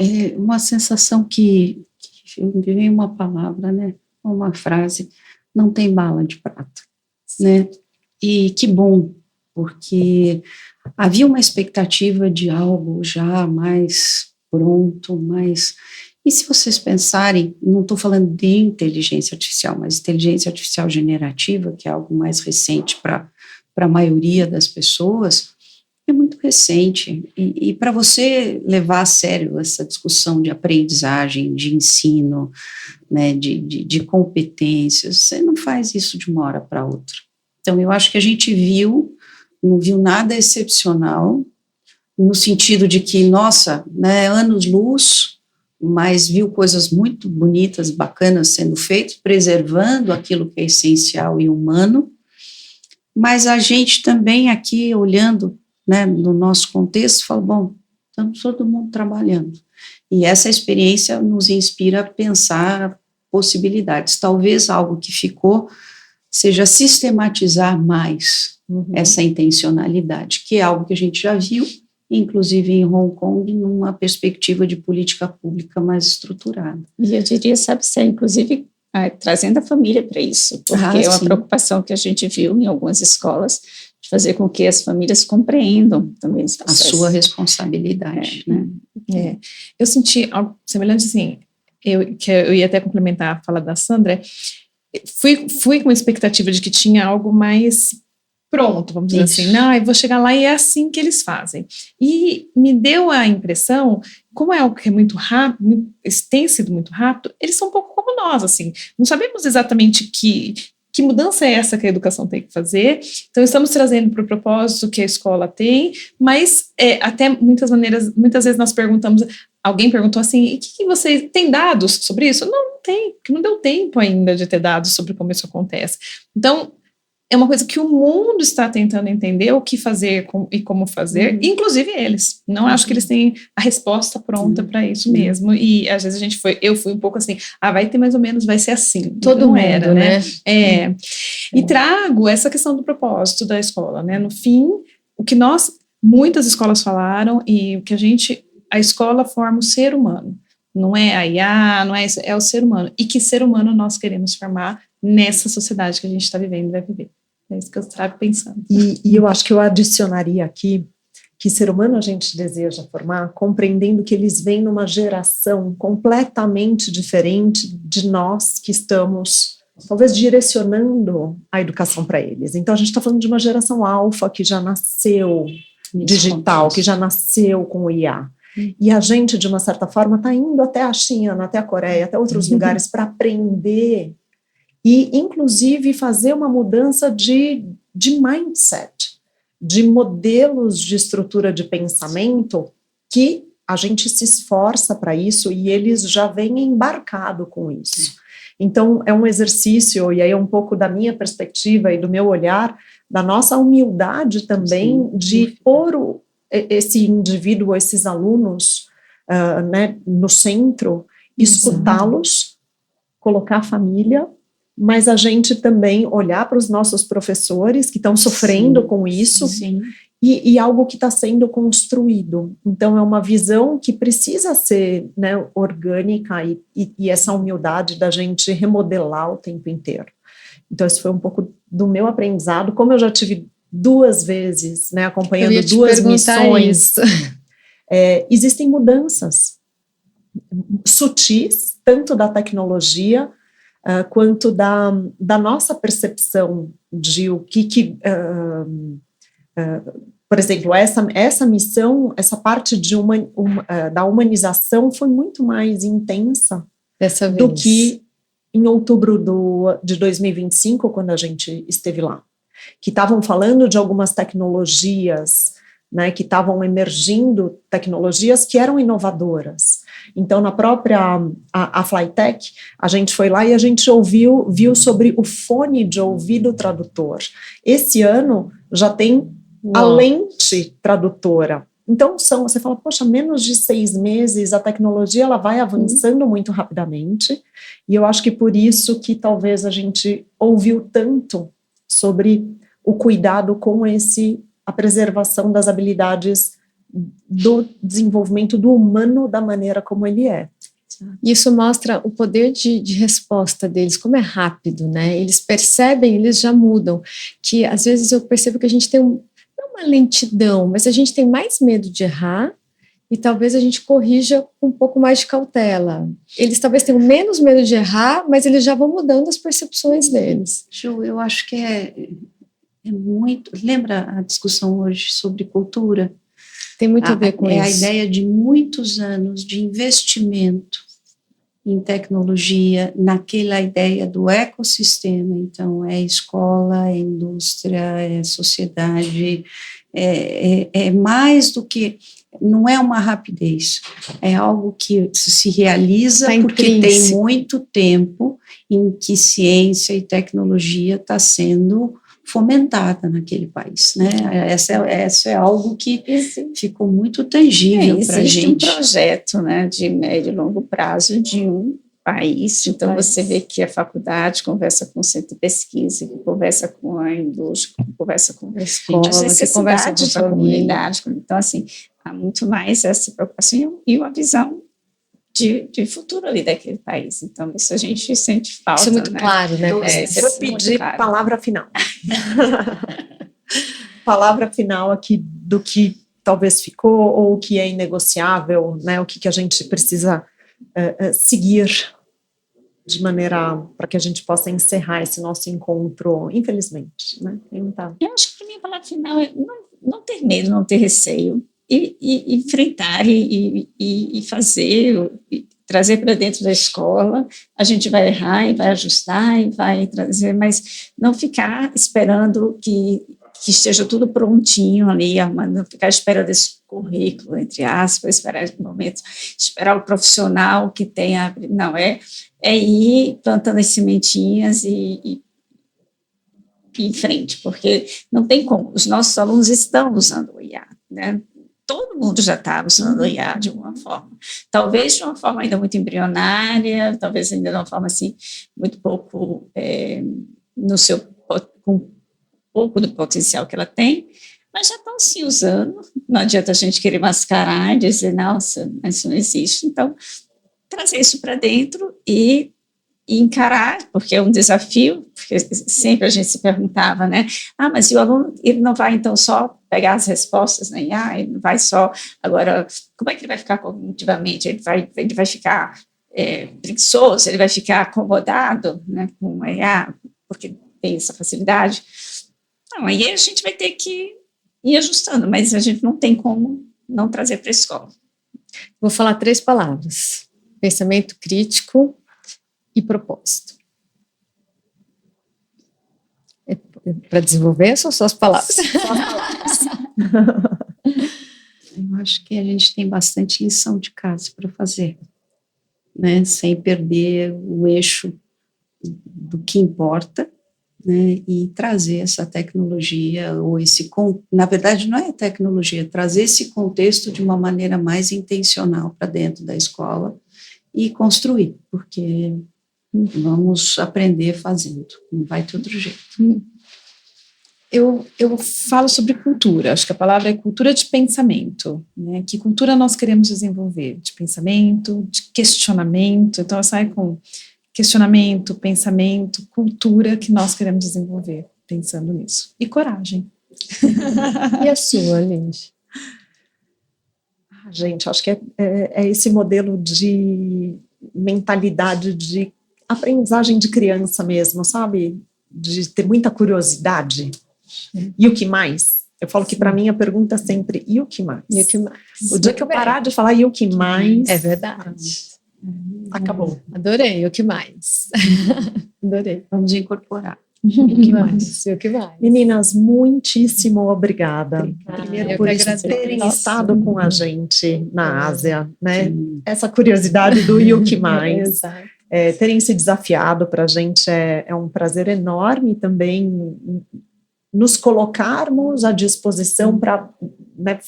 É uma sensação que me vem uma palavra, né? Uma frase, não tem bala de prata, né? E que bom, porque havia uma expectativa de algo já mais pronto, mais... E se vocês pensarem, não estou falando de inteligência artificial, mas inteligência artificial generativa, que é algo mais recente para a maioria das pessoas, é muito recente. E para você levar a sério essa discussão de aprendizagem, de ensino, né, de competências, você não faz isso de uma hora para outra. Então, eu acho que a gente não viu nada excepcional, no sentido de que, nossa, né, anos-luz, mas viu coisas muito bonitas, bacanas sendo feitas, preservando aquilo que é essencial e humano, mas a gente também aqui, olhando, né, no nosso contexto, fala, bom, estamos todo mundo trabalhando. E essa experiência nos inspira a pensar possibilidades. Talvez algo que ficou seja sistematizar mais essa intencionalidade, que é algo que a gente já viu, inclusive em Hong Kong, numa perspectiva de política pública mais estruturada. E eu diria, sabe, inclusive trazendo a família para isso, porque é uma preocupação que a gente viu em algumas escolas, de fazer com que as famílias compreendam também esse processo. A sua responsabilidade, né? Eu senti algo semelhante, assim, que eu ia até complementar a fala da Sandra. Fui com a expectativa de que tinha algo mais pronto, vamos dizer assim, eu vou chegar lá e é assim que eles fazem. E me deu a impressão, como é algo que é muito rápido, tem sido muito rápido, eles são um pouco como nós, assim, não sabemos exatamente que mudança é essa que a educação tem que fazer, então estamos trazendo para o propósito que a escola tem, mas até muitas vezes nós perguntamos, alguém perguntou assim, e que você tem dados sobre isso? Não tem, porque não deu tempo ainda de ter dados sobre como isso acontece. Então, é uma coisa que o mundo está tentando entender o que fazer e como fazer, inclusive eles. Não acho que eles têm a resposta pronta para isso mesmo. E às vezes eu fui um pouco assim, vai ter mais ou menos, vai ser assim. Todo mundo, era, né? E trago essa questão do propósito da escola, né? No fim, o que muitas escolas falaram e o que a escola forma o ser humano. Não é a IA, não é isso, é o ser humano. E que ser humano nós queremos formar nessa sociedade que a gente está vivendo e vai viver. É isso que eu trago pensando. E eu acho que eu adicionaria aqui que ser humano a gente deseja formar compreendendo que eles vêm numa geração completamente diferente de nós que estamos, talvez, direcionando a educação para eles. Então, a gente está falando de uma geração alfa que já nasceu digital, que já nasceu com o IA. E a gente, de uma certa forma, está indo até a China, até a Coreia, até outros lugares para aprender e, inclusive, fazer uma mudança de mindset, de modelos de estrutura de pensamento que a gente se esforça para isso e eles já vêm embarcado com isso. Então, é um exercício, e aí é um pouco da minha perspectiva e do meu olhar, da nossa humildade também, Sim, de pôr esse indivíduo, esses alunos, né, no centro, escutá-los, colocar a família, mas a gente também olhar para os nossos professores que estão sofrendo com isso, e algo que está sendo construído. Então, é uma visão que precisa ser, né, orgânica e essa humildade da gente remodelar o tempo inteiro. Então, isso foi um pouco do meu aprendizado, como eu já tive 2 vezes, né, acompanhando 2 missões, existem mudanças sutis, tanto da tecnologia, quanto da nossa percepção de o que por exemplo, essa missão, essa parte da humanização foi muito mais intensa do que em outubro de 2025, quando a gente esteve lá, que estavam falando de algumas tecnologias, né, que estavam emergindo, tecnologias que eram inovadoras. Então, na própria a Flytech, a gente foi lá e a gente viu sobre o fone de ouvido tradutor. Esse ano já tem a lente tradutora. Então, você fala, poxa, menos de 6 meses, a tecnologia ela vai avançando muito rapidamente, e eu acho que por isso que talvez a gente ouviu tanto sobre o cuidado com a preservação das habilidades do desenvolvimento do humano da maneira como ele é. Isso mostra o poder de resposta deles, como é rápido, né? Eles percebem, eles já mudam, que às vezes eu percebo que a gente tem não uma lentidão, mas a gente tem mais medo de errar e talvez a gente corrija com um pouco mais de cautela. Eles talvez tenham menos medo de errar, mas eles já vão mudando as percepções deles. Ju, eu acho que é muito... Lembra a discussão hoje sobre cultura? Tem muito a ver com isso. É a ideia de muitos anos de investimento em tecnologia, naquela ideia do ecossistema. Então, é escola, é indústria, é sociedade, é mais do que... Não é uma rapidez, é algo que se realiza porque tem muito tempo em que ciência e tecnologia está sendo fomentada naquele país, né? Essa é algo que ficou muito tangível para a gente. Existe um projeto, né, de médio e longo prazo de um país, então você vê que a faculdade conversa com o centro de pesquisa, que conversa com a indústria, que conversa com a escola, que conversa com a comunidade, então assim, há muito mais essa preocupação e uma visão de futuro ali daquele país. Então, isso a gente sente falta. Isso é muito claro, né? Vou pedir palavra final. Palavra final aqui do que talvez ficou ou o que é inegociável, né? O que a gente precisa seguir de maneira para que a gente possa encerrar esse nosso encontro, infelizmente, né? Eu acho que para mim a palavra final é não ter medo, não ter receio, e enfrentar e fazer, e trazer para dentro da escola. A gente vai errar e vai ajustar e vai trazer, mas não ficar esperando que esteja tudo prontinho ali, não ficar esperando esse currículo, entre aspas, esperar esse momento, esperar o profissional que tenha, não, é ir plantando as sementinhas e em frente, porque não tem como, os nossos alunos estão usando o IA, né? Todo mundo já está usando o IA de alguma forma. Talvez de uma forma ainda muito embrionária, talvez ainda de uma forma assim, muito pouco com pouco do potencial que ela tem, mas já estão se usando. Não adianta a gente querer mascarar e dizer, nossa, isso não existe. Então, trazer isso para dentro e encarar, porque é um desafio, porque sempre a gente se perguntava, né? Mas e o aluno, ele não vai então só pegar as respostas na IA, ele não vai só, agora, como é que ele vai ficar cognitivamente? Ele vai ficar preguiçoso, ele vai ficar acomodado, né, com a IA, porque tem essa facilidade. Não, aí a gente vai ter que ir ajustando, mas a gente não tem como não trazer para a escola. Vou falar 3 palavras: pensamento crítico e propósito. Para desenvolver, são só as palavras. Só as palavras. Eu acho que a gente tem bastante lição de casa para fazer, né? Sem perder o eixo do que importa, né, e trazer essa tecnologia, ou na verdade não é tecnologia, trazer esse contexto de uma maneira mais intencional para dentro da escola e construir, porque vamos aprender fazendo, não vai ter outro jeito. Eu falo sobre cultura, acho que a palavra é cultura de pensamento, né? Que cultura nós queremos desenvolver? De pensamento, de questionamento, então eu saio com questionamento, pensamento, cultura que nós queremos desenvolver, pensando nisso. E coragem. E a sua, Liz? Gente, acho que é esse modelo de mentalidade de aprendizagem de criança mesmo, sabe? De ter muita curiosidade. E o que mais? Eu falo que para mim a pergunta é sempre, e o que mais? E o que mais? O dia que eu parar de falar e o que mais? É verdade. Acabou. Adorei, o que mais? Adorei. Vamos incorporar. O que mais? E o que mais? Meninas, muitíssimo obrigada. Primeiro eu por que isso agradeço. terem estado com a gente na Ásia, né? Essa curiosidade do e o que mais? Exato. Terem se desafiado para a gente é um prazer enorme também nos colocarmos à disposição para, né,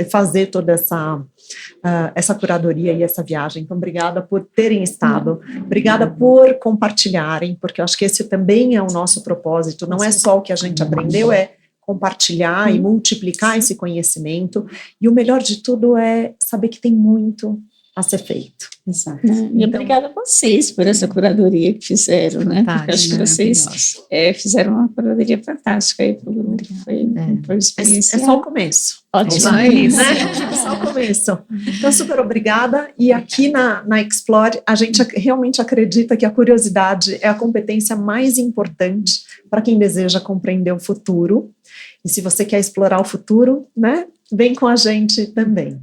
fazer toda essa curadoria e essa viagem. Então, obrigada por terem estado, obrigada por compartilharem, porque eu acho que esse também é o nosso propósito, não é só o que a gente aprendeu, é compartilhar e multiplicar esse conhecimento, e o melhor de tudo é saber que tem muito a ser feito. Exato. E obrigada a vocês por essa curadoria que fizeram, né? Porque acho que vocês fizeram uma curadoria fantástica aí para o grupo. Foi uma experiência. É só o começo. Ótimo. É só o começo. Então, super obrigada. E aqui na Explore, a gente realmente acredita que a curiosidade é a competência mais importante para quem deseja compreender o futuro. E se você quer explorar o futuro, né, vem com a gente também.